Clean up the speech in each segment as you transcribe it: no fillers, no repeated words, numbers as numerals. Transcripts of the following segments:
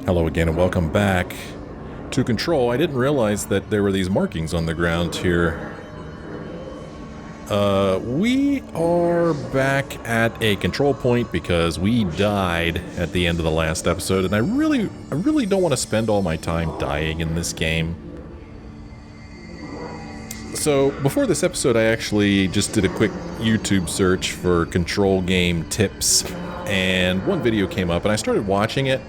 Hello again and welcome back to Control. I didn't realize that there were these markings on the ground here. We are back at a control point because we died at the end of the last episode, and I really don't want to spend all my time dying in this game. So, before this episode, I actually just did a quick YouTube search for control game tips, and one video came up, and I started watching it.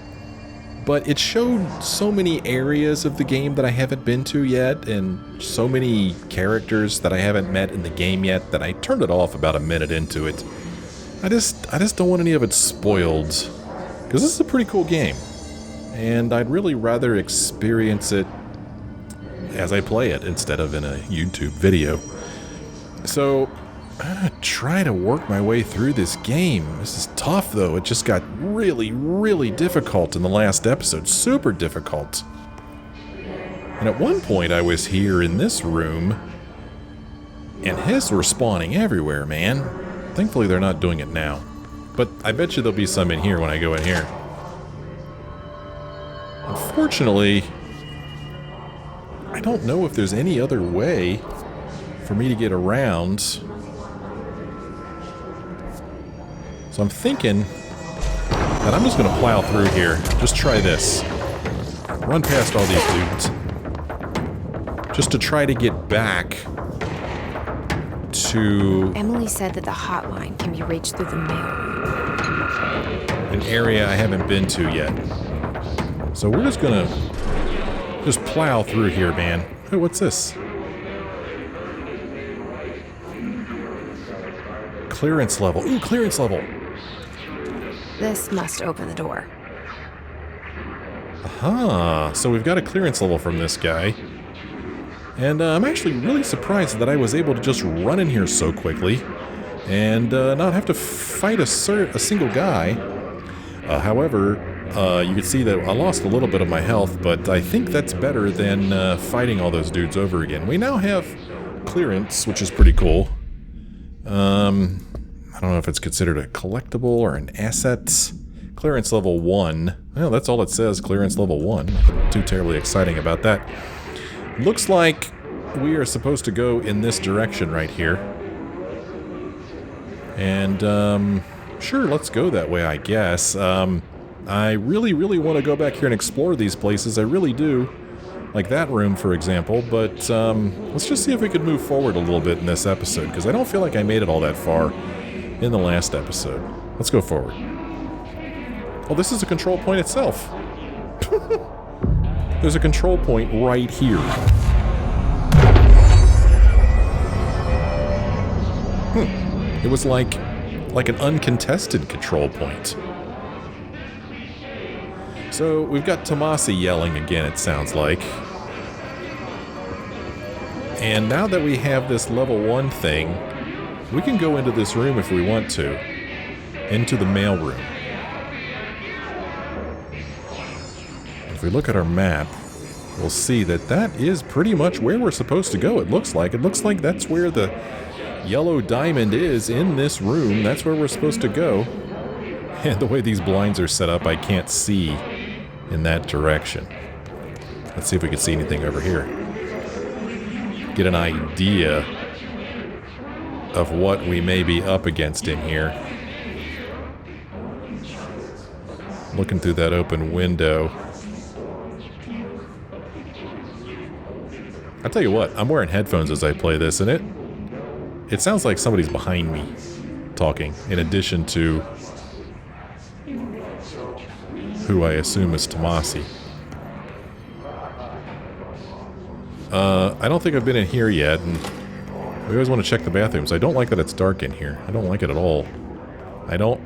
But it showed so many areas of the game that I haven't been to yet, and so many characters that I haven't met in the game yet, that I turned it off about a minute into it. I just don't want any of it spoiled, because this is a pretty cool game, and I'd really rather experience it as I play it instead of in a YouTube video. So I'm gonna try to work my way through this game. This is tough, though. It just got really difficult in the last episode. Super difficult. And at one point I was here in this room, and hiss were spawning everywhere, man. Thankfully they're not doing it now. But I bet you there'll be some in here when I go in here. Unfortunately, I don't know if there's any other way for me to get around. So I'm thinking that I'm just going to plow through here. Just try this. Run past all these dudes. Just to try to get back to... Emily said that the hotline can be reached through the mailroom. An area I haven't been to yet. So we're just going to just plow through here, man. Hey, what's this? Clearance level. Ooh, clearance level. This must open the door. Aha, so we've got a clearance level from this guy. And I'm actually really surprised that I was able to just run in here so quickly and not have to fight a single guy. However, you can see that I lost a little bit of my health, but I think that's better than fighting all those dudes over again. We now have clearance, which is pretty cool. I don't know if it's considered a collectible or an asset. Clearance level 1. Well, that's all it says, clearance level 1. Nothing too terribly exciting about that. Looks like we are supposed to go in this direction right here. And, sure, let's go that way, I guess. I really want to go back here and explore these places. I really do. Like that room, for example. But, let's just see if we could move forward a little bit in this episode, because I don't feel like I made it all that far in the last episode. Let's go forward. Oh, this is a control point itself. There's a control point right here. It was like an uncontested control point. So, we've got Tomasi yelling again, it sounds like. And now that we have this level 1 thing, we can go into this room if we want to. Into the mailroom. If we look at our map, we'll see that that is pretty much where we're supposed to go, it looks like. It looks like that's where the yellow diamond is in this room. That's where we're supposed to go. And the way these blinds are set up, I can't see in that direction. Let's see if we can see anything over here. Get an idea of what we may be up against in here. Looking through that open window. I'll tell you what, I'm wearing headphones as I play this, and it sounds like somebody's behind me talking, in addition to who I assume is Tomasi. I don't think I've been in here yet, and we always want to check the bathrooms. I don't like that it's dark in here. I don't like it at all. I don't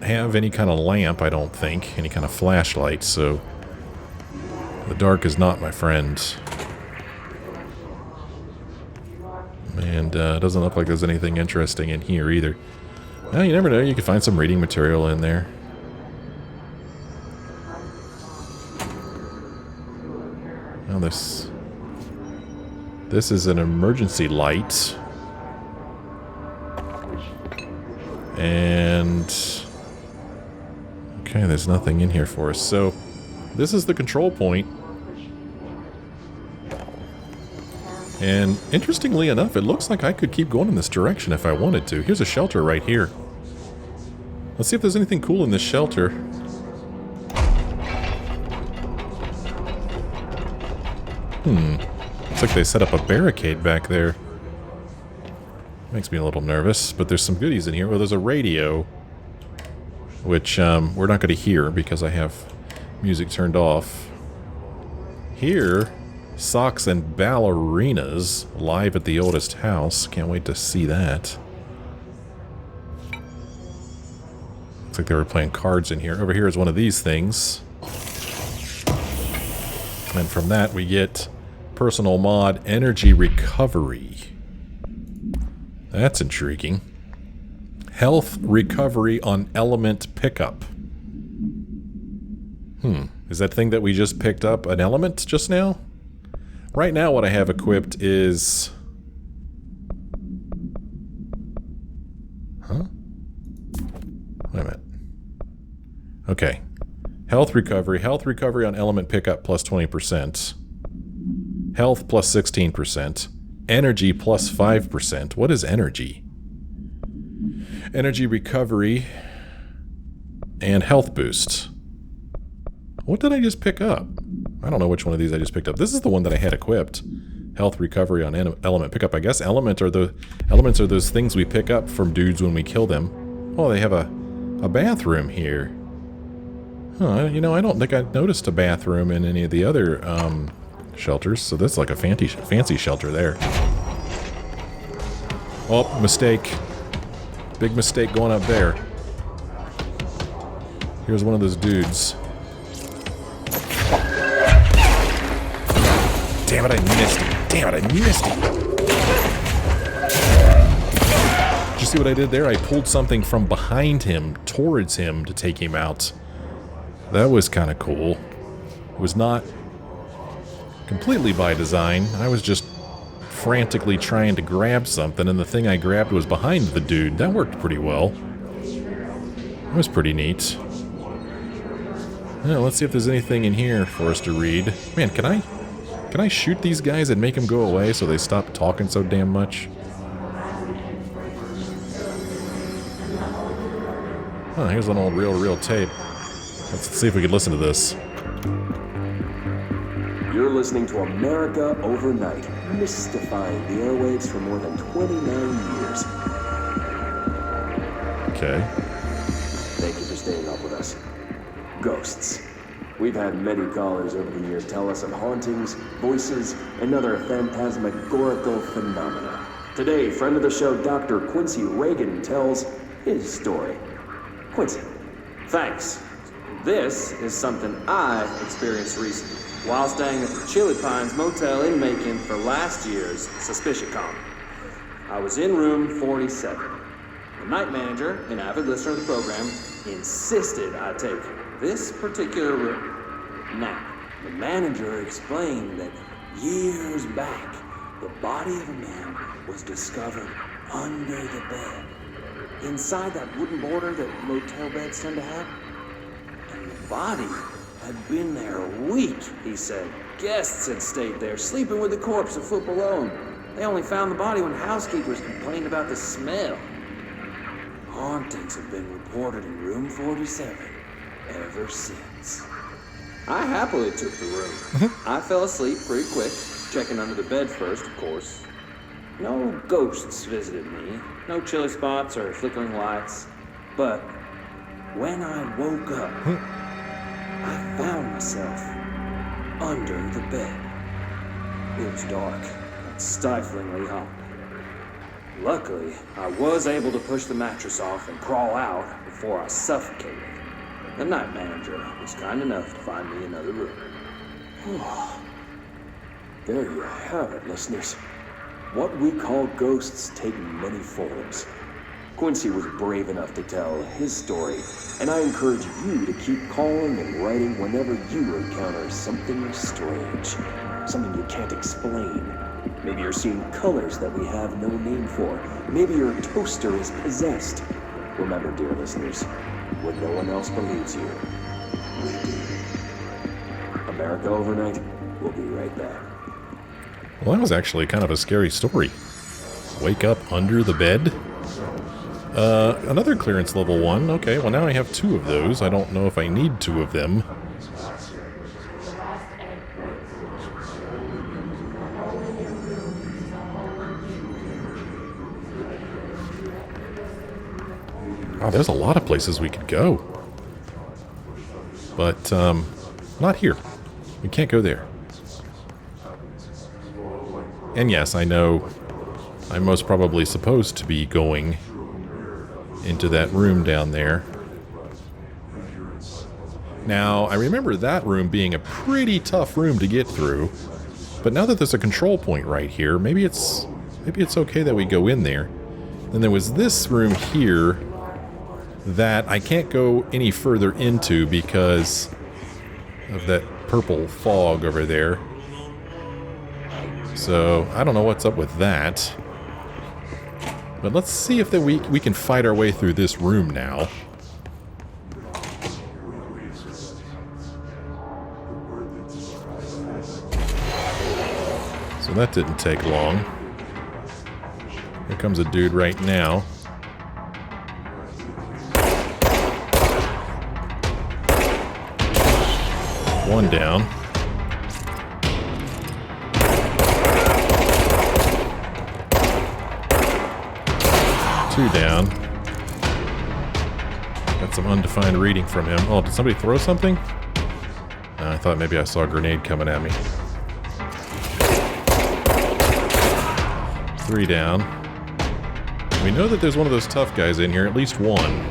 have any kind of lamp, I don't think. Any kind of flashlight, so the dark is not my friend. And it doesn't look like there's anything interesting in here either. Well, you never know. You could find some reading material in there. Now this is an emergency light. And okay, there's nothing in here for us. So this is the control point. And interestingly enough, it looks like I could keep going in this direction if I wanted to. Here's a shelter right here. Let's see if there's anything cool in this shelter. Looks like they set up a barricade back there. Makes me a little nervous, but there's some goodies in here. Well, there's a radio, which we're not going to hear because I have music turned off. Here, socks and ballerinas live at the oldest house. Can't wait to see that. Looks like they were playing cards in here. Over here is one of these things. And from that we get personal mod energy recovery. That's intriguing. Health recovery on element pickup. Is that thing that we just picked up an element just now? Right now what I have equipped is... Huh? Wait a minute. Okay. Health recovery on element pickup plus 20%. Health plus 16%. Energy plus 5%. What is energy? Energy recovery and health boost. What did I just pick up? I don't know which one of these I just picked up. This is the one that I had equipped. Health recovery on element pickup. I guess elements are those things we pick up from dudes when we kill them. Oh, they have a bathroom here. Huh, you know, I don't think I noticed a bathroom in any of the other shelters, so that's like a fancy shelter there. Oh, mistake. Big mistake going up there. Here's one of those dudes. Damn it, I missed it. Damn it, I missed it. Did you see what I did there? I pulled something from behind him towards him to take him out. That was kind of cool. It was not completely by design. I was just frantically trying to grab something, and the thing I grabbed was behind the dude. That worked pretty well. That was pretty neat. Yeah, let's see if there's anything in here for us to read. Man, can I shoot these guys and make them go away so they stop talking so damn much? Oh, here's an old reel tape. Let's see if we can listen to this. You're listening to America Overnight, mystifying the airwaves for more than 29 years. Okay. Thank you for staying up with us. Ghosts. We've had many callers over the years tell us of hauntings, voices, and other phantasmagorical phenomena. Today, friend of the show, Dr. Quincy Reagan, tells his story. Quincy, thanks. This is something I experienced recently while staying at the Chili Pines Motel in Macon for last year's SuspiciaCon. I was in room 47. The night manager, an avid listener of the program, insisted I take this particular room. Now, the manager explained that years back, the body of a man was discovered under the bed, inside that wooden border that motel beds tend to have. And the body had been there a week, he said. Guests had stayed there, sleeping with the corpse a foot below them. They only found the body when housekeepers complained about the smell. Hauntings have been reported in room 47 ever since. I happily took the room. I fell asleep pretty quick, checking under the bed first, of course. No ghosts visited me, no chilly spots or flickering lights. But when I woke up, I found myself under the bed. It was dark and stiflingly hot. Luckily, I was able to push the mattress off and crawl out before I suffocated. The night manager was kind enough to find me another room. There you have it, listeners. What we call ghosts take many forms. Quincy was brave enough to tell his story, and I encourage you to keep calling and writing whenever you encounter something strange, something you can't explain. Maybe you're seeing colors that we have no name for. Maybe your toaster is possessed. Remember, dear listeners, when no one else believes you, we do. America overnight. We'll be right back. Well, that was actually kind of a scary story. Wake up under the bed? Another clearance level 1. Okay, well now I have 2 of those. I don't know if I need 2 of them. Oh, there's a lot of places we could go. But, not here. We can't go there. And yes, I know I'm most probably supposed to be going into that room down there. Now, I remember that room being a pretty tough room to get through. But now that there's a control point right here, maybe it's okay that we go in there. Then there was this room here that I can't go any further into because of that purple fog over there. So, I don't know what's up with that. But let's see if we can fight our way through this room now. So that didn't take long. Here comes a dude right now. One down. Two down. Got some undefined reading from him. Oh, did somebody throw something? I thought maybe I saw a grenade coming at me. 3 down. We know that there's one of those tough guys in here, at least one.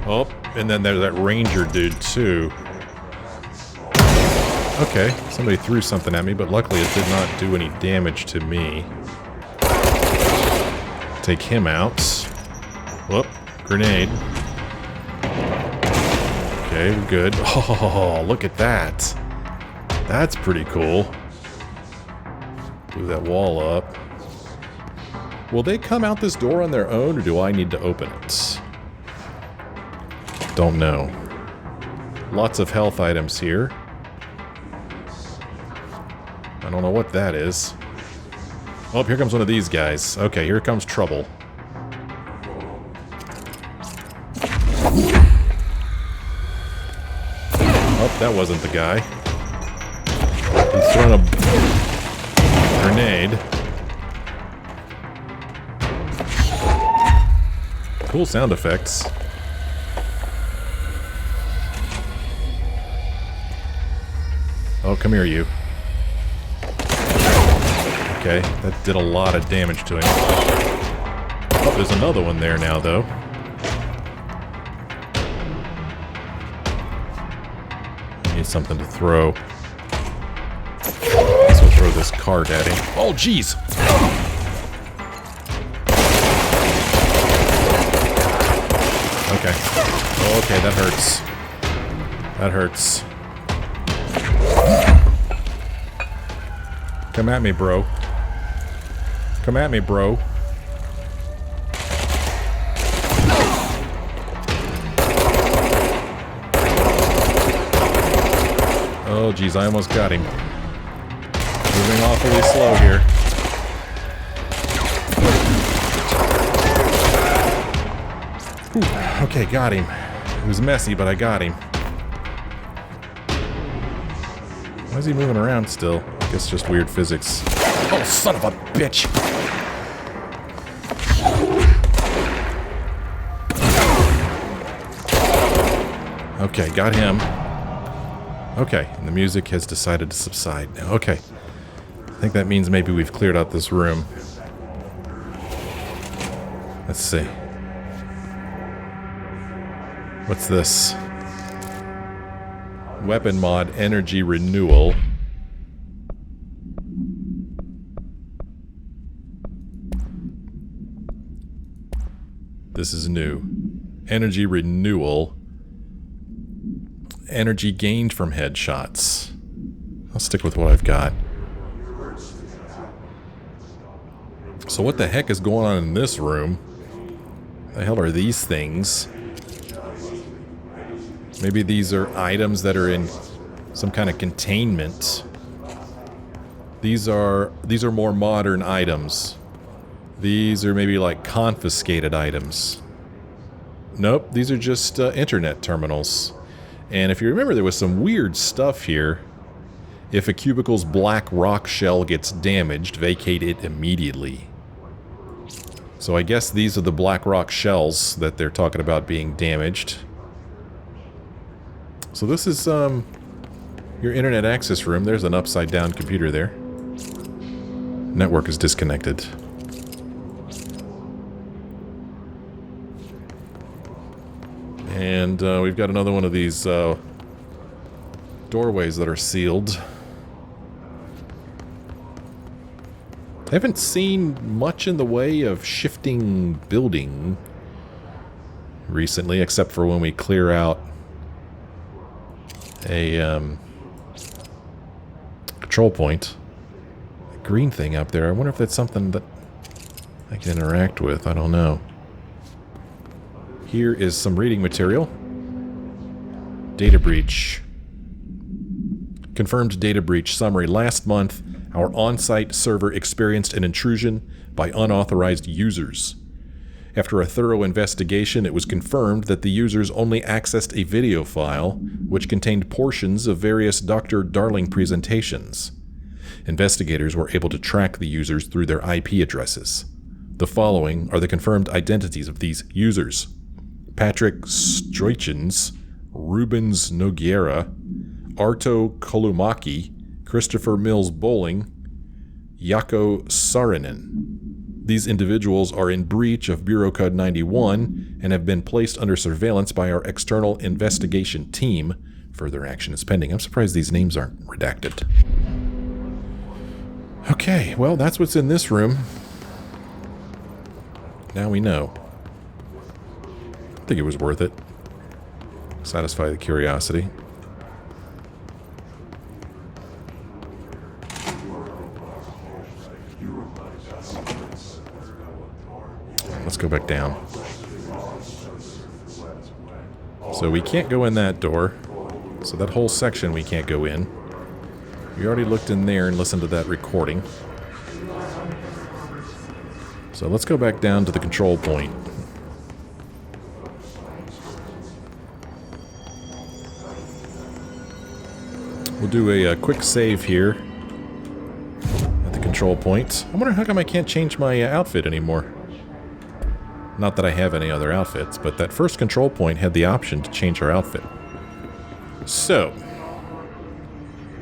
Oh, and then there's that ranger dude too. Okay, somebody threw something at me, but luckily it did not do any damage to me. Take him out. Whoop, grenade. Okay, we're good. Oh, look at that. That's pretty cool. Blew that wall up. Will they come out this door on their own, or do I need to open it? Don't know. Lots of health items here. I don't know what that is. Oh, here comes one of these guys. Okay, here comes trouble. Oh, that wasn't the guy. He's throwing a grenade. Cool sound effects. Oh, come here, you. Okay, that did a lot of damage to him. Oh, there's another one there now, though. I need something to throw. So we'll throw this cart at him. Oh, jeez! Okay. Oh, okay, that hurts. That hurts. Come at me, bro. Come at me, bro. Oh, geez, I almost got him. Moving awfully slow here. Whew. Okay, got him. It was messy, but I got him. Why is he moving around still? I guess just weird physics. Oh, son of a bitch! Okay, got him. Okay, and the music has decided to subside now. Okay. I think that means maybe we've cleared out this room. Let's see. What's this? Weapon mod energy renewal. This is new. Energy renewal. Energy gained from headshots. I'll stick with what I've got. So what the heck is going on in this room? The hell are these things? Maybe these are items that are in Some kind of containment. These are more modern items. These are maybe like confiscated items. Nope, these are just internet terminals. And if you remember, there was some weird stuff here. If a cubicle's black rock shell gets damaged, vacate it immediately. So I guess these are the black rock shells that they're talking about being damaged. So this is your internet access room. There's an upside down computer there. Network is disconnected. And we've got another one of these doorways that are sealed. I haven't seen much in the way of shifting building recently, except for when we clear out a control point. The green thing up there, I wonder if that's something that I can interact with. I don't know. Here is some reading material. Data breach. Confirmed data breach summary. Last month, our on-site server experienced an intrusion by unauthorized users. After a thorough investigation, it was confirmed that the users only accessed a video file, which contained portions of various Dr. Darling presentations. Investigators were able to track the users through their IP addresses. The following are the confirmed identities of these users: Patrick Stroichens, Rubens Noguera, Arto Kolumaki, Christopher Mills Bowling, Jaakko Saarinen. These individuals are in breach of Bureau Code 91 and have been placed under surveillance by our external investigation team. Further action is pending. I'm surprised these names aren't redacted. Okay, well, that's what's in this room. Now we know. I think it was worth it. Satisfy the curiosity. Let's go back down. So we can't go in that door. So that whole section we can't go in. We already looked in there and listened to that recording. So let's go back down to the control point. We'll do a quick save here at the control point. I wonder how come I can't change my outfit anymore. Not that I have any other outfits, but that first control point had the option to change our outfit. So,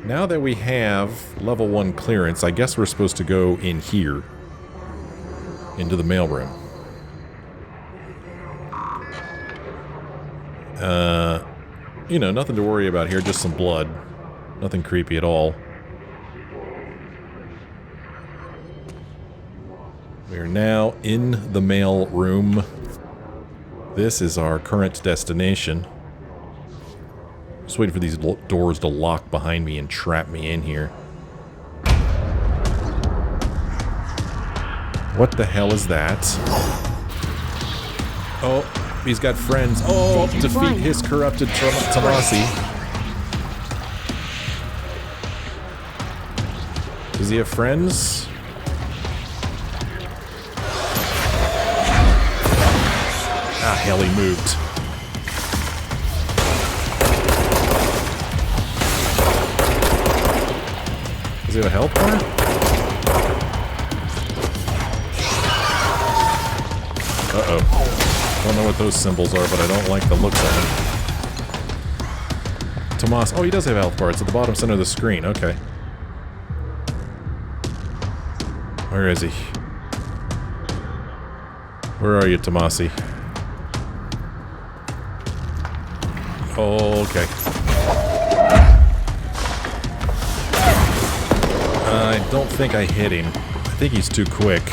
now that we have level 1 clearance, I guess we're supposed to go in here, into the mailroom. You know, nothing to worry about here, just some blood. Nothing creepy at all. We are now in the mail room. This is our current destination. Just waiting for these doors to lock behind me and trap me in here. What the hell is that? Oh, he's got friends. Oh, defeat his corrupted Tomasi. Does he have friends? Ah, hell, he moved. Does he have a health bar? Uh-oh. Don't know what those symbols are, but I don't like the looks of them. Tomas. Oh, he does have a health bar. It's at the bottom center of the screen. Okay. Where is he? Where are you, Tomasi? Oh, okay. I don't think I hit him. I think he's too quick.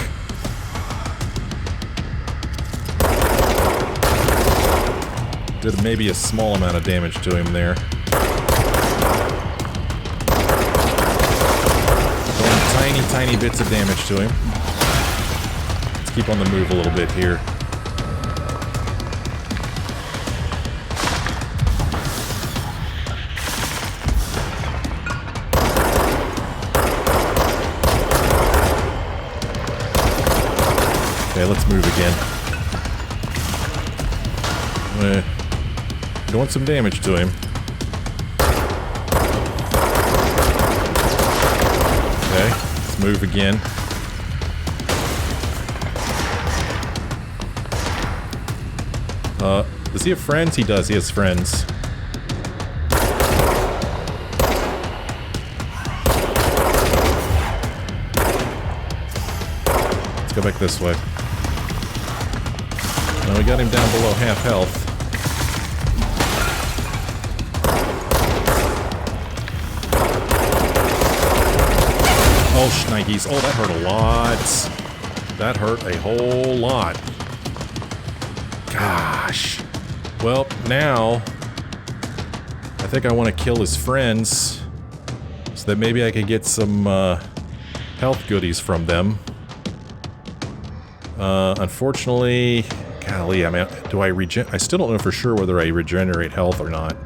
Did maybe a small amount of damage to him there. Doing tiny bits of damage to him. Let's keep on the move a little bit here. let's move again. Doing some damage to him. Okay, let's move again. Does he have friends? He does, he has friends. Let's go back this way. Now we got him down below half health. Oh, shnikes. Oh, that hurt a lot. That hurt a whole lot. Gosh. Well, now I think I want to kill his friends so that maybe I could get some health goodies from them. Unfortunately, golly, I mean, do I regen? I still don't know for sure whether I regenerate health or not.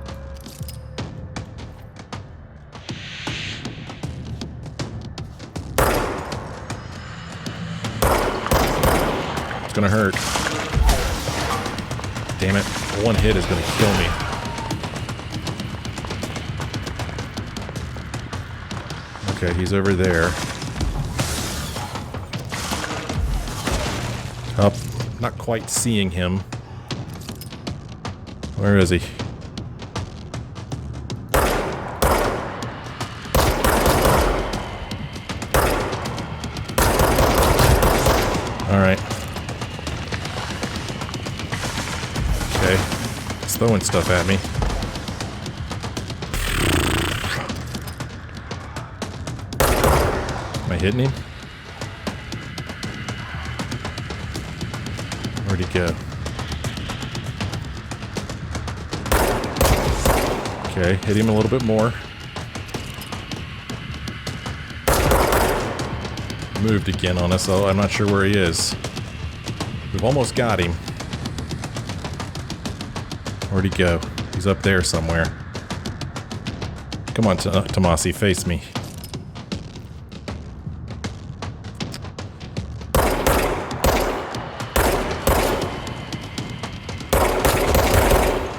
It's gonna hurt. Damn it. One hit is gonna kill me. Okay, he's over there. Up. Not quite seeing him. Where is he? Alright. Okay. He's throwing stuff at me. Am I hitting him? Where'd he go? Okay, hit him a little bit more. Moved again on us, so I'm not sure where he is. We've almost got him. Where'd he go? He's up there somewhere. Come on, Tomasi, face me.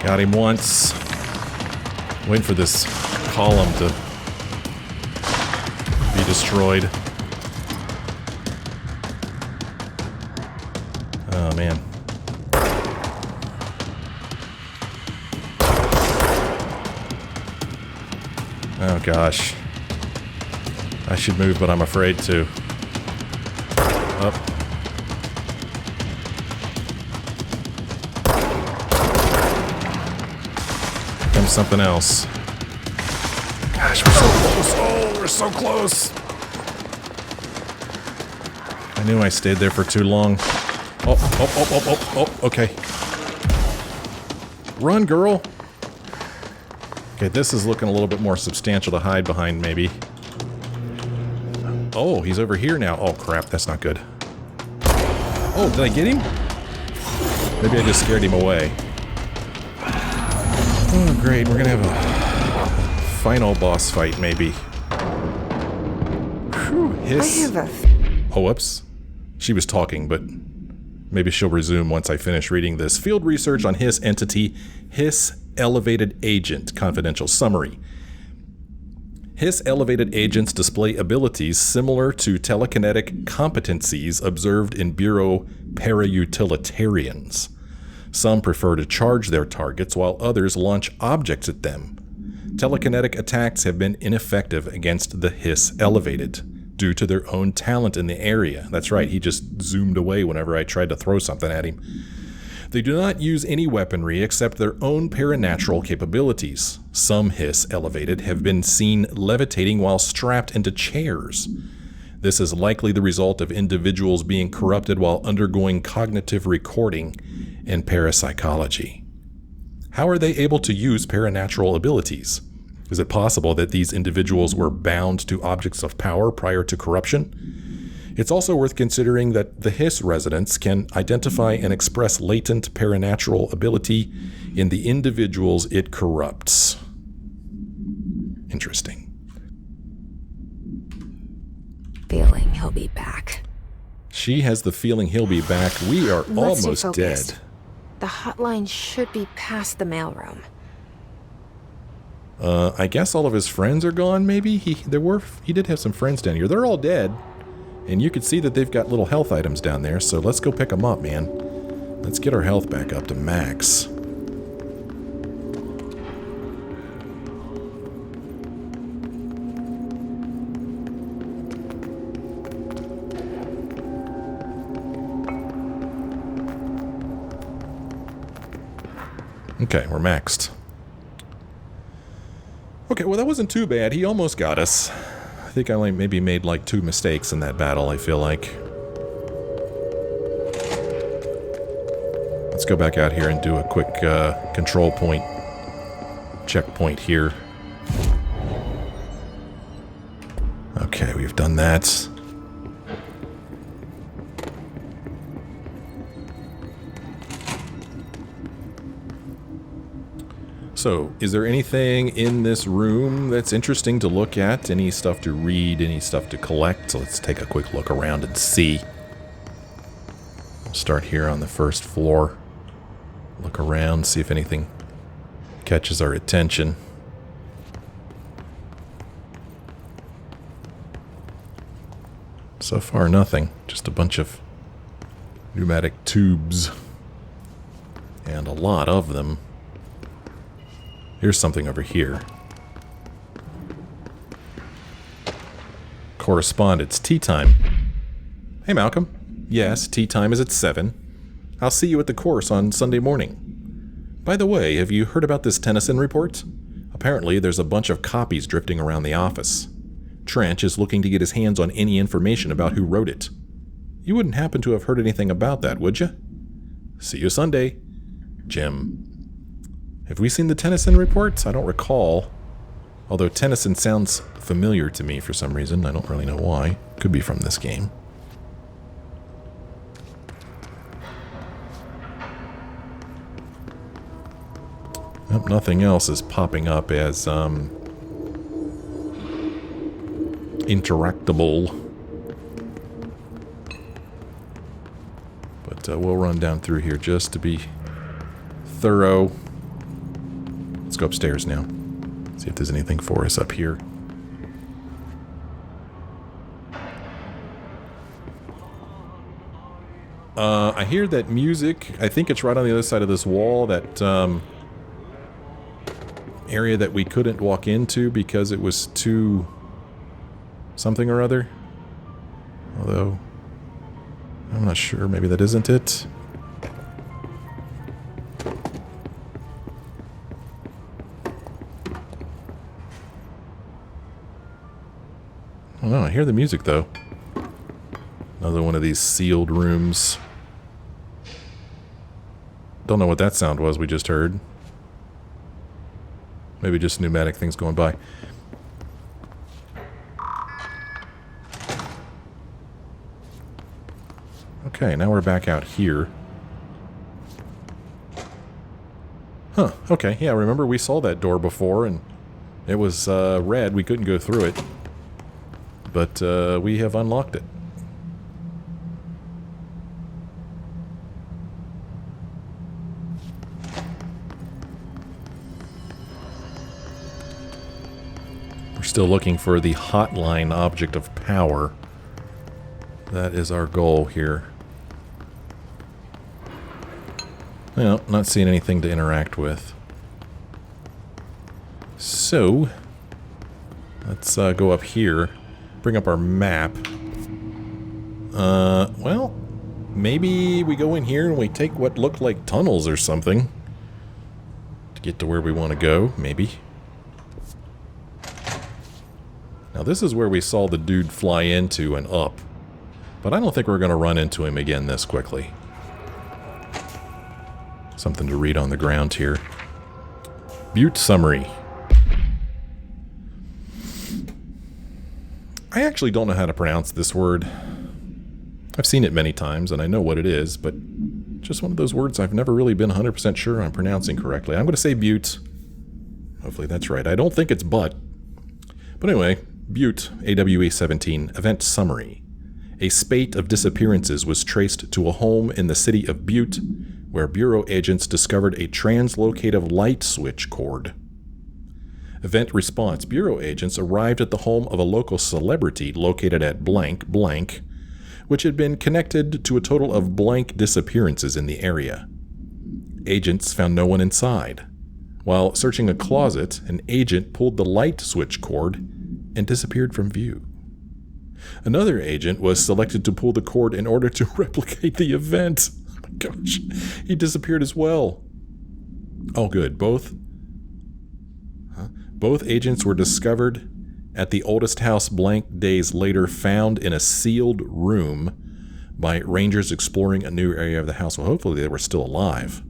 Got him once. Waiting for this column to be destroyed. Oh, man. Oh, gosh. I should move, but I'm afraid to. Up. Comes something else. Gosh, we're so close. Oh, we're so close. I knew I stayed there for too long. Oh, okay. Run, girl. Okay, this is looking a little bit more substantial to hide behind, maybe. Oh, he's over here now. Oh, crap, that's not good. Oh, did I get him? Maybe I just scared him away. Oh, great, we're gonna have a final boss fight, maybe. Whew, hiss. Oh, whoops. She was talking, but maybe she'll resume once I finish reading this. Field research on Hiss entity, Hiss Elevated Agent, confidential summary. Hiss Elevated Agents display abilities similar to telekinetic competencies observed in Bureau para-utilitarians. Some prefer to charge their targets while others launch objects at them. Telekinetic attacks have been ineffective against the Hiss Elevated due to their own talent in the area. That's right, he just zoomed away whenever I tried to throw something at him. They do not use any weaponry except their own paranatural capabilities. Some Hiss Elevated have been seen levitating while strapped into chairs. This is likely the result of individuals being corrupted while undergoing cognitive recording and parapsychology. How are they able to use paranatural abilities? Is it possible that these individuals were bound to objects of power prior to corruption? It's also worth considering that the Hiss residents can identify and express latent paranatural ability in the individuals it corrupts. Interesting. Feeling he'll be back. She has the feeling he'll be back. We are Let's stay almost focused. dead. The hotline should be past the mailroom. I guess all of his friends are gone, maybe? He did have some friends down here. They're all dead. And you can see that they've got little health items down there, so let's go pick them up, man. Let's get our health back up to max. Okay, we're maxed. Okay, well that wasn't too bad. He almost got us. I think I only maybe made like 2 mistakes in that battle, I feel like. Let's go back out here and do a quick control point checkpoint here. Okay, we've done that. So, is there anything in this room that's interesting to look at? Any stuff to read? Any stuff to collect? So let's take a quick look around and see. We'll start here on the first floor. Look around, see if anything catches our attention. So far, nothing. Just a bunch of pneumatic tubes. And a lot of them. Here's something over here. Correspondence. Tea time. Hey, Malcolm. Yes, tea time is at 7. I'll see you at the course on Sunday morning. By the way, have you heard about this Tennyson report? Apparently, there's a bunch of copies drifting around the office. Trench is looking to get his hands on any information about who wrote it. You wouldn't happen to have heard anything about that, would you? See you Sunday. Jim. Have we seen the Tennyson reports? I don't recall. Although Tennyson sounds familiar to me for some reason. I don't really know why. Could be from this game. Nope, nothing else is popping up as interactable. But we'll run down through here just to be thorough. Let's go upstairs now. See if there's anything for us up here. I hear that music. I think it's right on the other side of this wall. That area that we couldn't walk into because it was too something or other. Although, I'm not sure. Maybe that isn't it. I don't know, I hear the music though. Another one of these sealed rooms. Don't know what that sound was we just heard. Maybe just pneumatic things going by. Okay, now we're back out here. Huh, okay, yeah, remember we saw that door before and it was red, we couldn't go through it. But we have unlocked it. We're still looking for the hotline object of power. That is our goal here. Well, not seeing anything to interact with. So, let's go up here. Bring up our map. Well, maybe we go in here and we take what look like tunnels or something to get to where we want to go, maybe. Now this is where we saw the dude fly into and up, but I don't think we're going to run into him again this quickly. Something to read on the ground here. Butte summary. I actually don't know how to pronounce this word. I've seen it many times and I know what it is, but just one of those words I've never really been 100% sure I'm pronouncing correctly. I'm going to say Butte. Hopefully that's right. I don't think it's but. But anyway, Butte, AWE 17, event summary. a spate of disappearances was traced to a home in the city of Butte, where Bureau agents discovered a translocative light switch cord. Event Response Bureau agents arrived at the home of a local celebrity located at blank blank, which had been connected to a total of blank disappearances in the area. Agents found no one inside. While searching a closet, an agent pulled the light switch cord and disappeared from view. Another agent was selected to pull the cord in order to replicate the event. Oh my gosh, he disappeared as well. Oh good, both agents were discovered at the oldest house blank days later, found in a sealed room by rangers exploring a new area of the house. Well, hopefully they were still alive.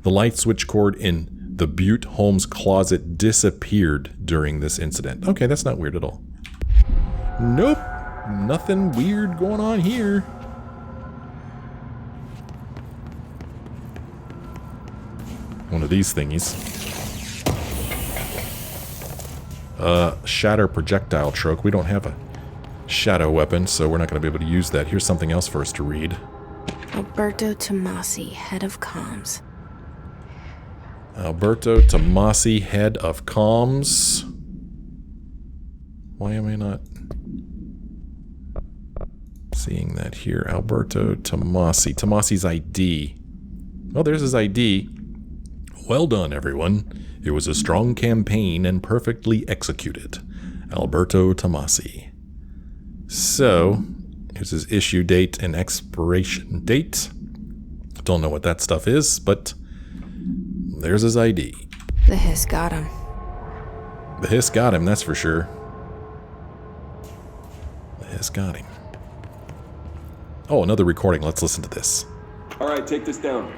The light switch cord in the Butte home's closet disappeared during this incident. Okay, that's not weird at all. Nope, nothing weird going on here. One of these thingies. Shatter projectile troke. We don't have a shadow weapon, so we're not going to be able to use that. Here's something else for us to read. Alberto Tomasi, head of comms. Alberto Tomasi, head of comms. Why am I not seeing that here? Alberto Tomasi. Tomasi's ID. Oh, there's his ID. Well done, everyone. It was a strong campaign and perfectly executed. Alberto Tomasi. So, here's his issue date and expiration date. Don't know what that stuff is, but there's his ID. The hiss got him. The hiss got him, that's for sure. The hiss got him. Oh, another recording. Let's listen to this. All right, take this down.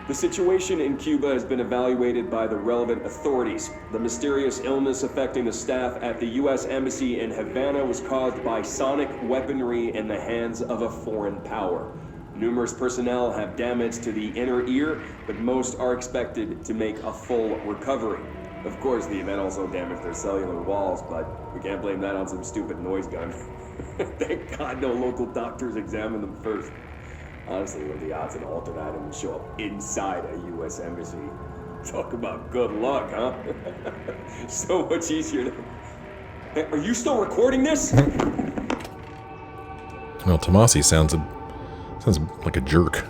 The situation in Cuba has been evaluated by the relevant authorities. The mysterious illness affecting the staff at the U.S. Embassy in Havana was caused by sonic weaponry in the hands of a foreign power. Numerous personnel have damage to the inner ear, but most are expected to make a full recovery. Of course, the event also damaged their cellular walls, but we can't blame that on some stupid noise gun. Thank God no local doctors examined them first. Honestly, what are the odds an altered item would show up inside a U.S. embassy? Talk about good luck, huh? So much easier to... Hey, are you still recording this? Well, Tomasi sounds like a jerk.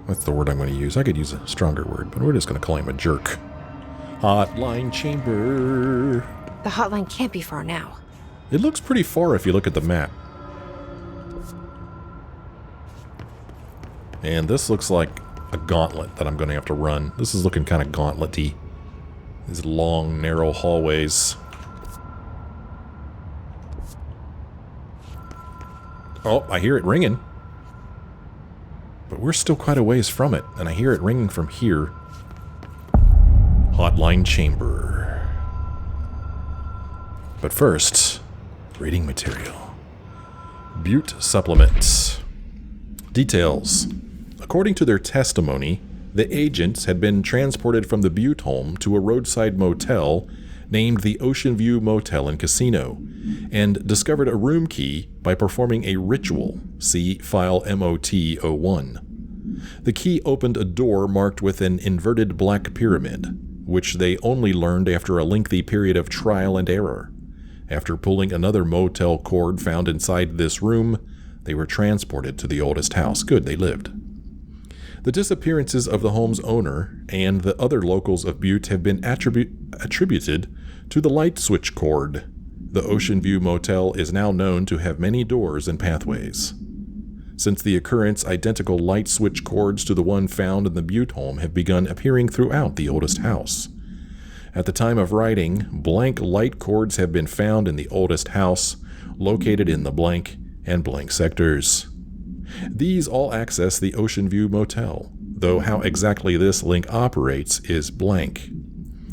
That's the word I'm going to use. I could use a stronger word, but we're just going to call him a jerk. Hotline chamber. The hotline can't be far now. It looks pretty far if you look at the map. And this looks like a gauntlet that I'm going to have to run. This is looking kind of gauntlet-y. These long, narrow hallways. Oh, I hear it ringing. But we're still quite a ways from it, and I hear it ringing from here. Hotline chamber. But first, reading material. Butte supplement. Details. According to their testimony, the agents had been transported from the Butte home to a roadside motel named the Oceanview Motel and Casino, and discovered a room key by performing a ritual. See file MOT-01. The key opened a door marked with an inverted black pyramid, which they only learned after a lengthy period of trial and error. After pulling another motel cord found inside this room, they were transported to the oldest house. Good, they lived. The disappearances of the home's owner and the other locals of Butte have been attributed to the light switch cord. The Oceanview Motel is now known to have many doors and pathways. Since the occurrence, identical light switch cords to the one found in the Butte home have begun appearing throughout the oldest house. At the time of writing, blank light cords have been found in the oldest house, located in the blank and blank sectors. These all access the Oceanview Motel, though how exactly this link operates is blank.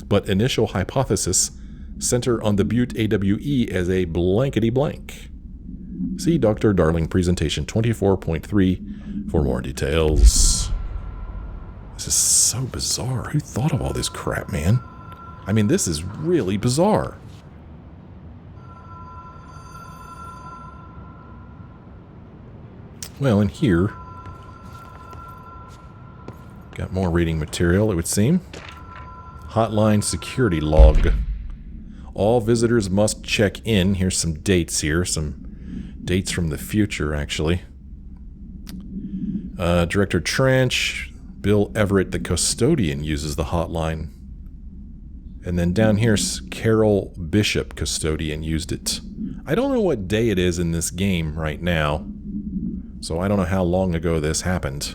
But initial hypothesis center on the Butte AWE as a blankety blank. See Dr. Darling presentation 24.3 for more details. This is so bizarre. Who thought of all this crap, man? I mean, this is really bizarre. Well, in here, got more reading material, it would seem. Hotline security log. All visitors must check in. Here's some dates here. Some dates from the future, actually. Director Trench, Bill Everett, the custodian, uses the hotline. And then down here's Carol Bishop, custodian, used it. I don't know what day it is in this game right now, so I don't know how long ago this happened.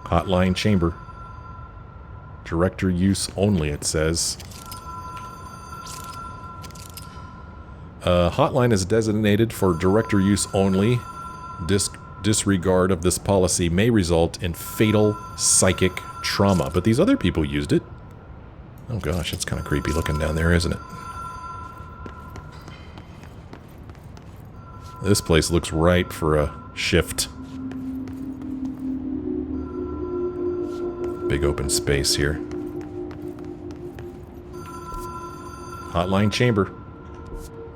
Hotline chamber. Director use only, it says. Hotline is designated for director use only. Disregard of this policy may result in fatal psychic trauma. But these other people used it. Oh gosh, it's kind of creepy looking down there, isn't it? This place looks ripe for a shift. Big open space here. Hotline chamber.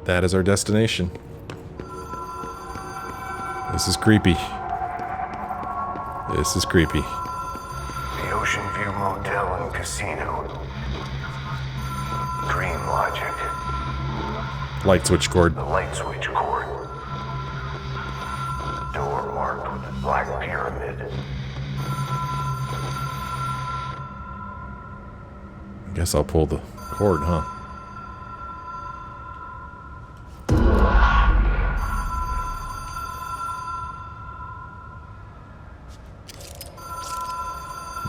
That is our destination. This is creepy. This is creepy. The Oceanview Motel and Casino. Dream logic. Light switch cord. The light switch cord. Door marked with a black pyramid. Guess I'll pull the cord, huh?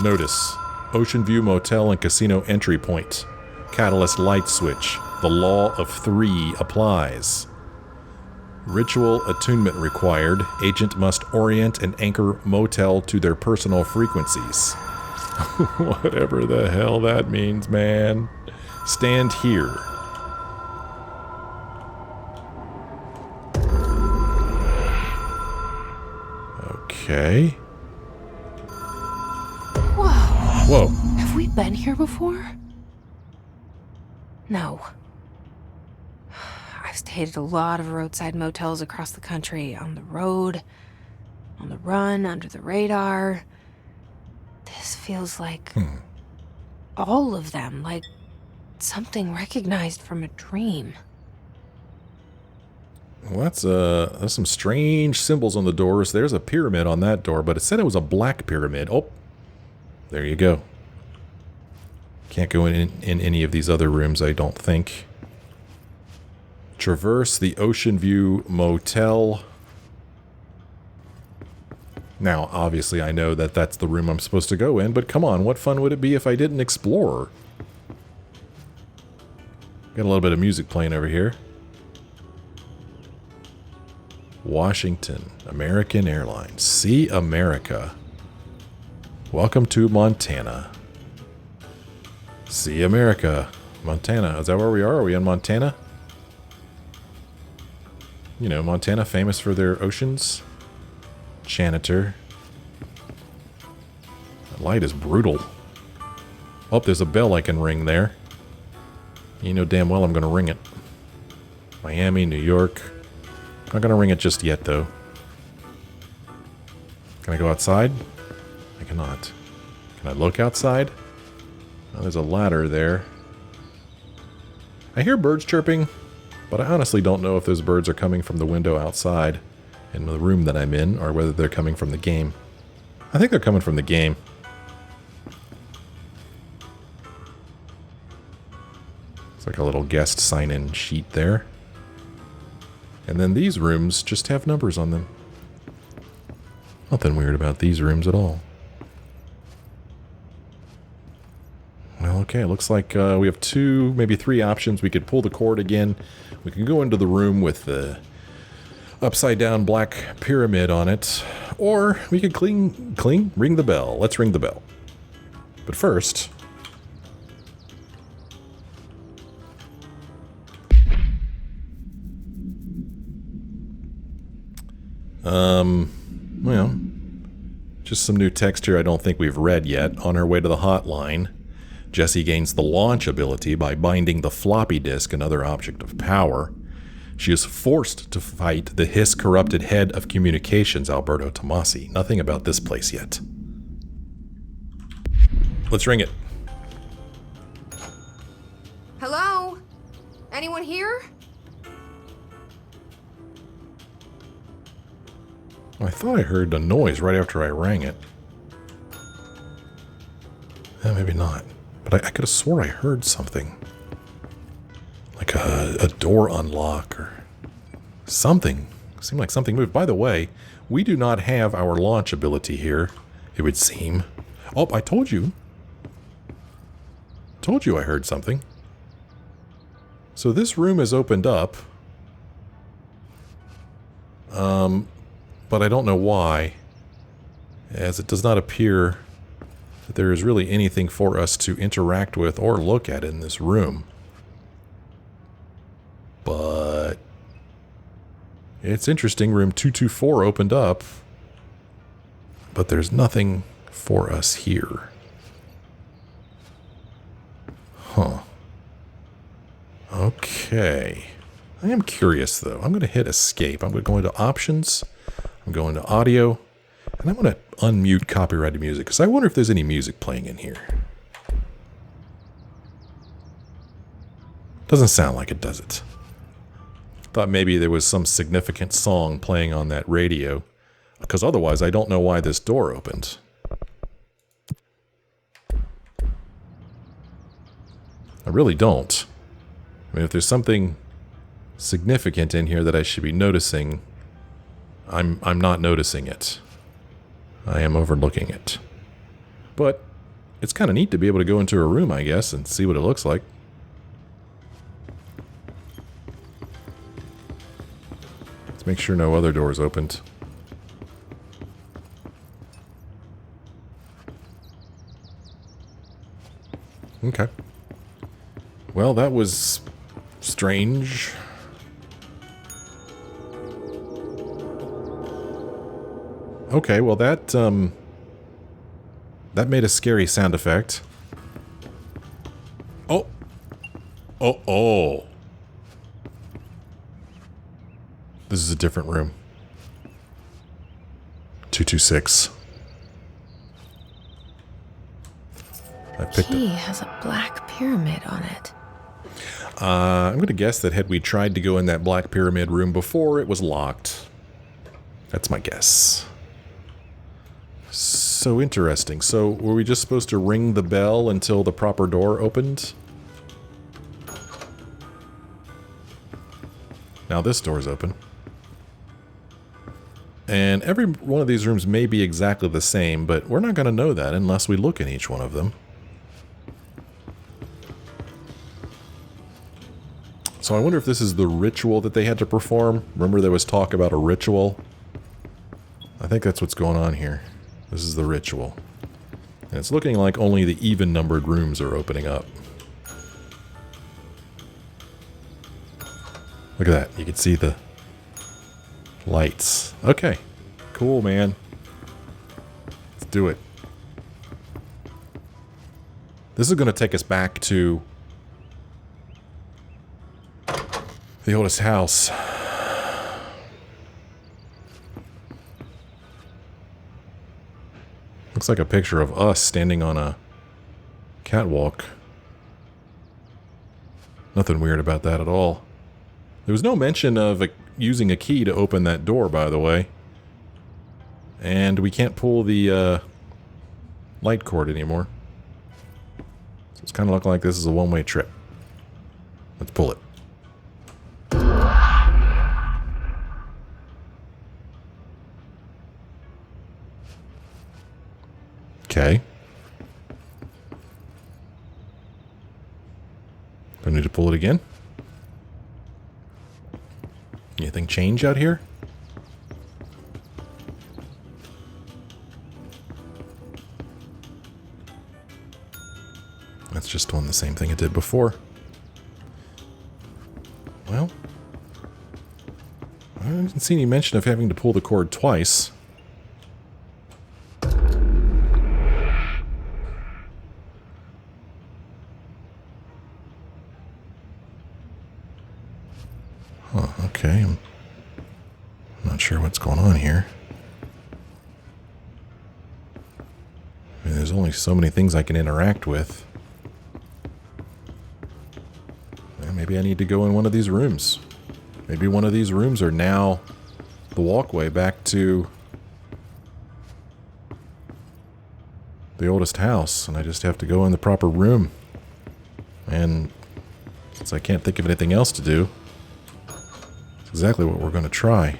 Notice. Oceanview Motel and Casino entry point. Catalyst light switch. The law of 3 applies. Ritual attunement required. Agent must orient and anchor motel to their personal frequencies. Whatever the hell that means, man. Stand here. Okay. Whoa. Have we been here before? No. I've stayed at a lot of roadside motels across the country, on the road, on the run, under the radar. This feels like all of them, like something recognized from a dream. Well, there's some strange symbols on the doors. There's a pyramid on that door, but it said it was a black pyramid. Oh, there you go. Can't go in any of these other rooms, I don't think. Traverse the Oceanview Motel. Now, obviously, I know that that's the room I'm supposed to go in, but come on, what fun would it be if I didn't explore? Got a little bit of music playing over here. Washington, American Airlines. See America. Welcome to Montana. See America. Montana. Is that where we are? Are we in Montana? You know, Montana, famous for their oceans. Janitor. That light is brutal. Oh, there's a bell I can ring there. You know damn well I'm going to ring it. Miami, New York. Not going to ring it just yet, though. Can I go outside? I cannot. Can I look outside? Oh, there's a ladder there. I hear birds chirping, but I honestly don't know if those birds are coming from the window outside in the room that I'm in, or whether they're coming from the game. I think they're coming from the game. It's like a little guest sign-in sheet there. And then these rooms just have numbers on them. Nothing weird about these rooms at all. Well, okay, looks like we have 2, maybe 3 options. We could pull the cord again. We can go into the room with the upside-down black pyramid on it. Or we could ring the bell. Let's ring the bell. But first... well, just some new text here I don't think we've read yet. On her way to the hotline, Jesse gains the launch ability by binding the floppy disk, another object of power. She is forced to fight the Hiss-corrupted head of communications, Alberto Tomasi. Nothing about this place yet. Let's ring it. Hello? Anyone here? I thought I heard a noise right after I rang it. Maybe not. But I could have swore I heard something. Like a door unlock or something. Seemed like something moved. By the way, we do not have our launch ability here, it would seem. Oh, I told you. Told you I heard something. So this room is opened up. But I don't know why, as it does not appear that there is really anything for us to interact with or look at in this room. But it's interesting, room 224 opened up, but there's nothing for us here. Huh. Okay. I am curious, though. I'm going to hit escape. I'm going to go into options. I'm going to audio. And I'm going to unmute copyrighted music, because I wonder if there's any music playing in here. Doesn't sound like it, does it? Thought maybe there was some significant song playing on that radio, because otherwise I don't know why this door opened. I really don't. I mean, if there's something significant in here that I should be noticing, I'm not noticing it. I am overlooking it. But it's kind of neat to be able to go into a room, I guess, and see what it looks like. Let's make sure no other doors opened. Okay. Well, that was strange. Okay, well that made a scary sound effect. Oh. Oh. This is a different room. 226. I picked Key has a black pyramid on it. I'm going to guess that had we tried to go in that black pyramid room before, it was locked. That's my guess. So interesting. So were we just supposed to ring the bell until the proper door opened? Now this door's open. And every one of these rooms may be exactly the same, but we're not going to know that unless we look in each one of them. So I wonder if this is the ritual that they had to perform. Remember there was talk about a ritual? I think that's what's going on here. This is the ritual. And it's looking like only the even-numbered rooms are opening up. Look at that. You can see the lights. Okay. Cool, man. Let's do it. This is going to take us back to the oldest house. Looks like a picture of us standing on a catwalk. Nothing weird about that at all. There was no mention of using a key to open that door, by the way. And we can't pull the light cord anymore. So it's kind of looking like this is a one-way trip. Let's pull it. Okay. Do I need to pull it again? Anything change out here? That's just doing the same thing it did before. Well, I didn't see any mention of having to pull the cord twice. Okay, I'm not sure what's going on here. I mean, there's only so many things I can interact with. Well, maybe I need to go in one of these rooms. Maybe one of these rooms are now the walkway back to the oldest house, and I just have to go in the proper room. And since I can't think of anything else to do, it's exactly what we're going to try.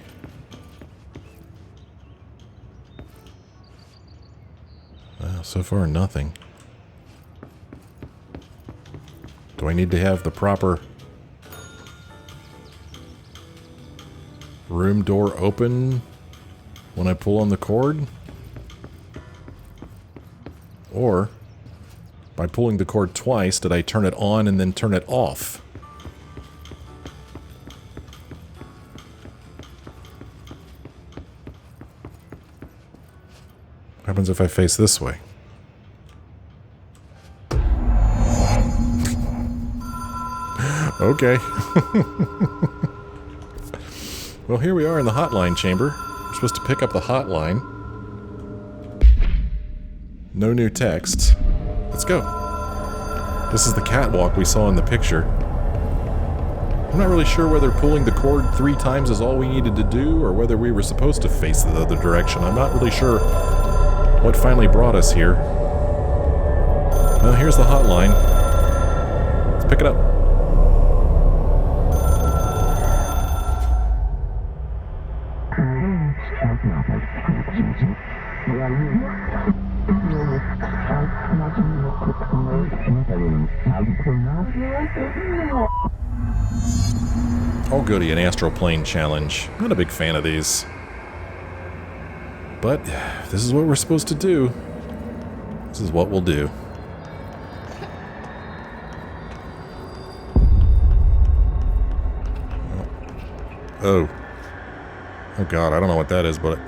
So far, nothing. Do I need to have the proper room door open when I pull on the cord? Or, by pulling the cord twice, did I turn it on and then turn it off? What happens if I face this way? Okay. Well, here we are in the hotline chamber. We're supposed to pick up the hotline. No new text. Let's go. This is the catwalk we saw in the picture. I'm not really sure whether pulling the cord 3 times is all we needed to do, or whether we were supposed to face the other direction. I'm not really sure what finally brought us here. Well, here's the hotline. Let's pick it up. Oh goody, an astral plane challenge. Not a big fan of these. But if this is what we're supposed to do, this is what we'll do. Oh. Oh god, I don't know what that is, but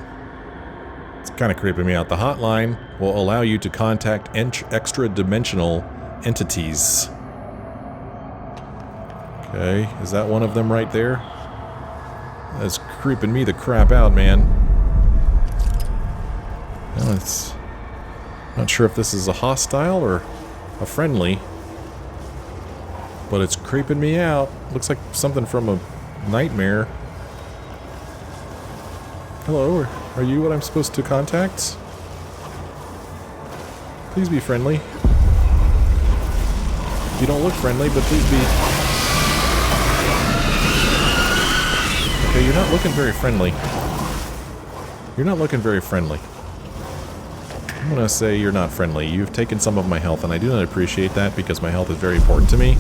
it's kind of creeping me out. The hotline will allow you to contact extra-dimensional entities. Okay, is that one of them right there? That's creeping me the crap out, man. Well, it's not sure if this is a hostile or a friendly, but it's creeping me out. Looks like something from a nightmare. Hello, are you what I'm supposed to contact? Please be friendly. You don't look friendly, but please be. Okay, you're not looking very friendly. You're not looking very friendly. I'm gonna say you're not friendly. You've taken some of my health, and I do not appreciate that because my health is very important to me.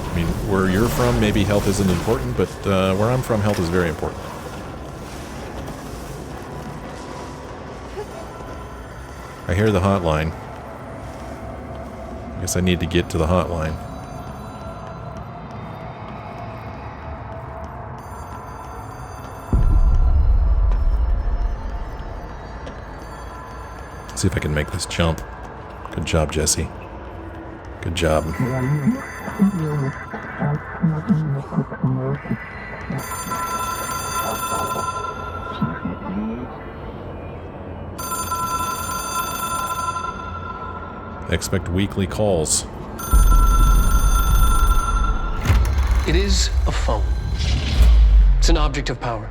I mean, where you're from, maybe health isn't important, but where I'm from, health is very important. I hear the hotline. I guess I need to get to the hotline. See if I can make this jump. Good job, Jesse. Good job. Expect weekly calls. It is a phone. It's an object of power.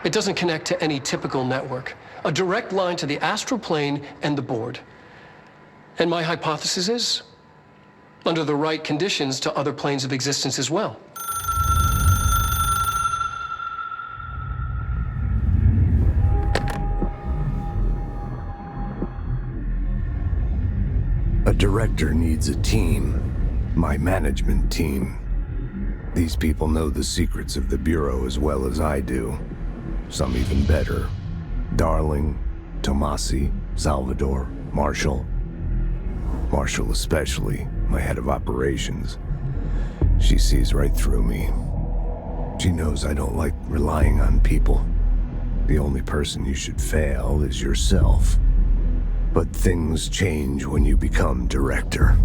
It doesn't connect to any typical network. A direct line to the astral plane and the board. And my hypothesis is, under the right conditions, to other planes of existence as well. A director needs a team. My management team. These people know the secrets of the Bureau as well as I do. Some even better. Darling, Tomasi, Salvador, Marshall. Marshall especially, my head of operations. She sees right through me. She knows I don't like relying on people. The only person you should fail is yourself. But things change when you become director.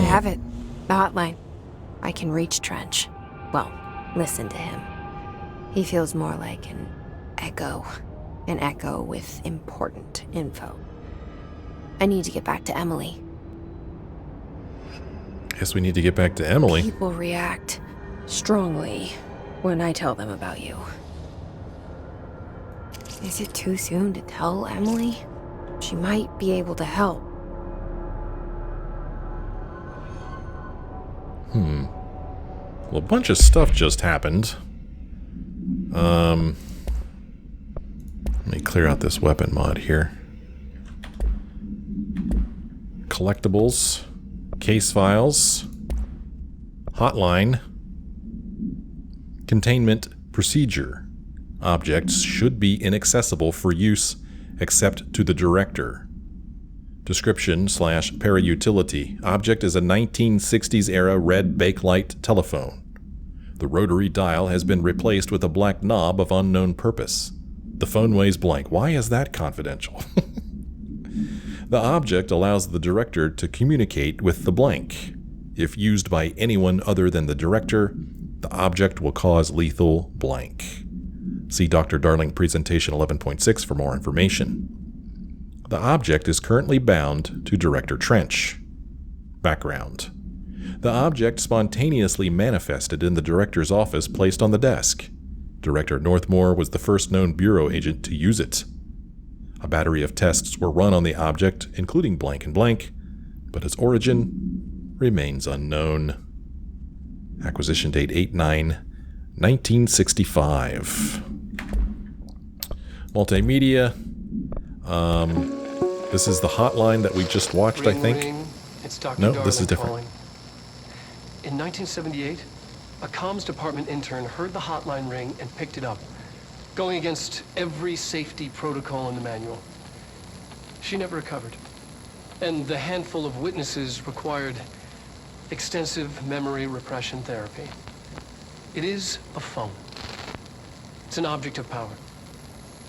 have it. The hotline. I can reach Trench. Well, listen to him. He feels more like an echo. An echo with important info. I need to get back to Emily. Guess we need to get back to Emily. People react strongly when I tell them about you. Is it too soon to tell Emily? She might be able to help. Well, a bunch of stuff just happened. Let me clear out this weapon mod here. Collectibles. Case files. Hotline. Containment procedure. Objects should be inaccessible for use except to the director. Description / para-utility. Object is a 1960s era red bakelite telephone. The rotary dial has been replaced with a black knob of unknown purpose. The phone weighs blank. Why is that confidential? The object allows the director to communicate with the blank. If used by anyone other than the director, the object will cause lethal blank. See Dr. Darling Presentation 11.6 for more information. The object is currently bound to Director Trench. Background. The object spontaneously manifested in the director's office placed on the desk. Director Northmore was the first known Bureau agent to use it. A battery of tests were run on the object, including blank and blank, but its origin remains unknown. Acquisition date 8/9/1965. Multimedia. This is the hotline that we just watched, I think. Ring. It's Dr. No, Darling this is different. calling. In 1978, a comms department intern heard the hotline ring and picked it up, going against every safety protocol in the manual. She never recovered. And the handful of witnesses required extensive memory repression therapy. It is a phone. It's an object of power.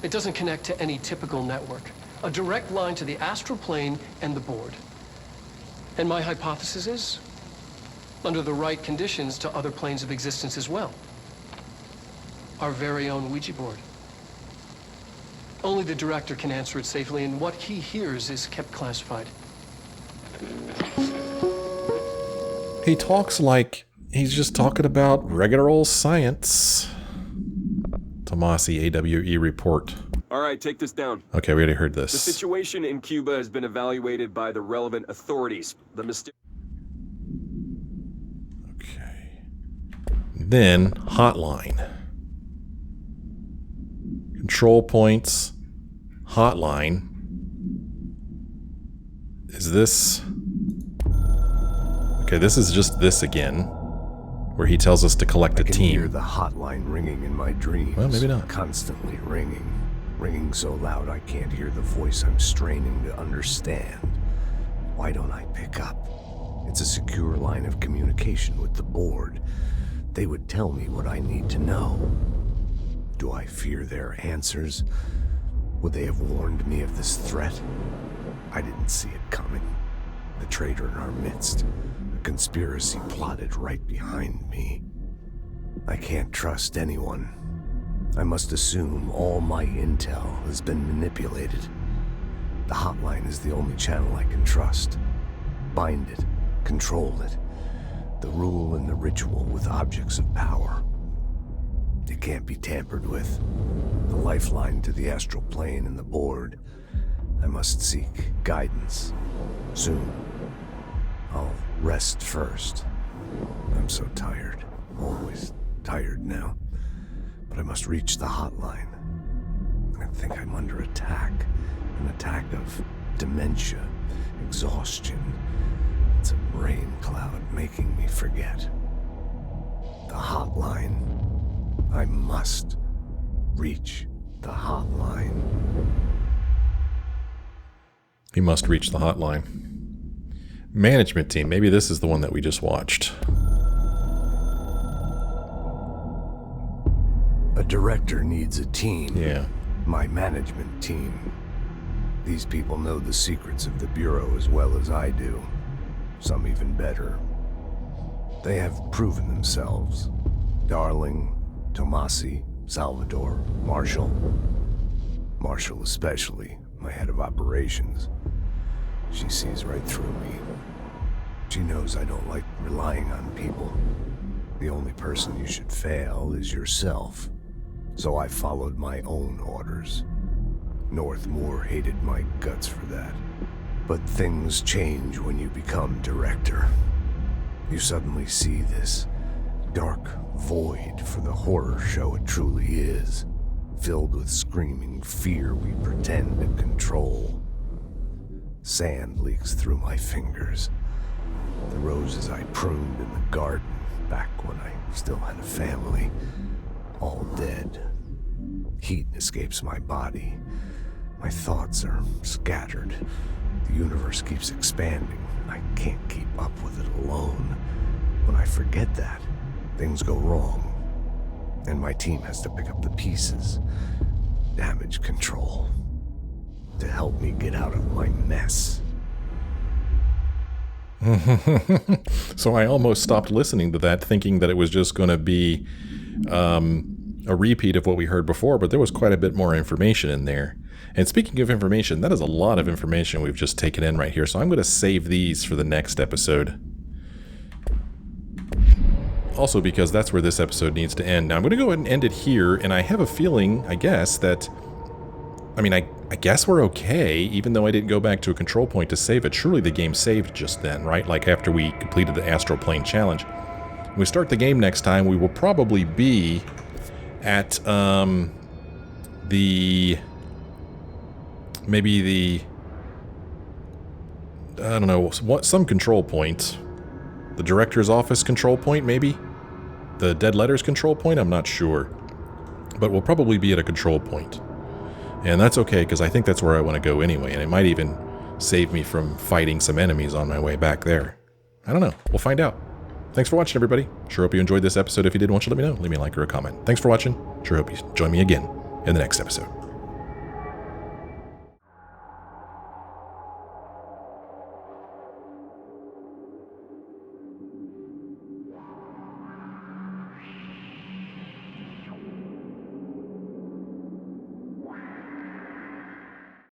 It doesn't connect to any typical network. A direct line to the astral plane and the board. And my hypothesis is, under the right conditions, to other planes of existence as well. Our very own Ouija board. Only the director can answer it safely, and what he hears is kept classified. He talks like he's just talking about regular old science. Tomasi, AWE report. All right, take this down. Okay, we already heard The this. situation in Cuba has been evaluated by the relevant authorities. The Okay. Then, hotline. Control points. Hotline. Is this... Okay, this is just this again, where he tells us to collect a I can hear team. the hotline ringing in my dreams. Well, maybe not. Constantly ringing. Ringing so loud I can't hear the voice I'm straining to understand. Why don't I pick up? It's a secure line of communication with the board. They would tell me what I need to know. Do I fear their answers? Would they have warned me of this threat? I didn't see it coming. The traitor in our midst. A conspiracy plotted right behind me. I can't trust anyone. I must assume all my intel has been manipulated. The hotline is the only channel I can trust. Bind it, control it. The rule and the ritual with objects of power. It can't be tampered with. The lifeline to the astral plane and the board. I must seek guidance. Soon. I'll rest first. I'm so tired. Always tired now. But I must reach the hotline. I think I'm under attack. An attack of dementia, exhaustion. It's a rain cloud making me forget. The hotline. I must reach the hotline. He must reach the hotline. Management team. Maybe this is the one that we just watched. A director needs a team. Yeah. My management team. These people know the secrets of the Bureau as well as I do. some even better. They have proven themselves. Darling, Tomasi, Salvador, Marshall. Marshall especially, my head of operations. She sees right through me. She knows I don't like relying on people. The only person you should fail is yourself. So I followed my own orders. Northmore hated my guts for that. But things change when you become director. You suddenly see this dark void for the horror show it truly is, filled with screaming fear we pretend to control. Sand leaks through my fingers. The roses I pruned in the garden back when I still had a family, all dead. Heat escapes my body. My thoughts are scattered. The universe keeps expanding, and I can't keep up with it alone. When I forget that, things go wrong, and my team has to pick up the pieces. Damage control. To help me get out of my mess. So I almost stopped listening to that, thinking that it was just going to be a repeat of what we heard before, but there was quite a bit more information in there. And speaking of information, that is a lot of information we've just taken in right here, so I'm going to save these for the next episode. Also because that's where this episode needs to end. Now I'm going to go ahead and end it here, and I have a feeling, I guess, that... I guess we're okay, even though I didn't go back to a control point to save it. Surely the game saved just then, right? Like after we completed the Astral Plane challenge. When we start the game next time, we will probably be at, maybe the... I don't know, some control point. The director's office control point, maybe? The Dead Letters control point? I'm not sure. But we'll probably be at a control point. And that's okay, because I think that's where I want to go anyway, and it might even save me from fighting some enemies on my way back there. I don't know. We'll find out. Thanks for watching, everybody. Sure hope you enjoyed this episode. If you did, why don't you let me know? Leave me a like or a comment. Thanks for watching. Sure hope you join me again in the next episode.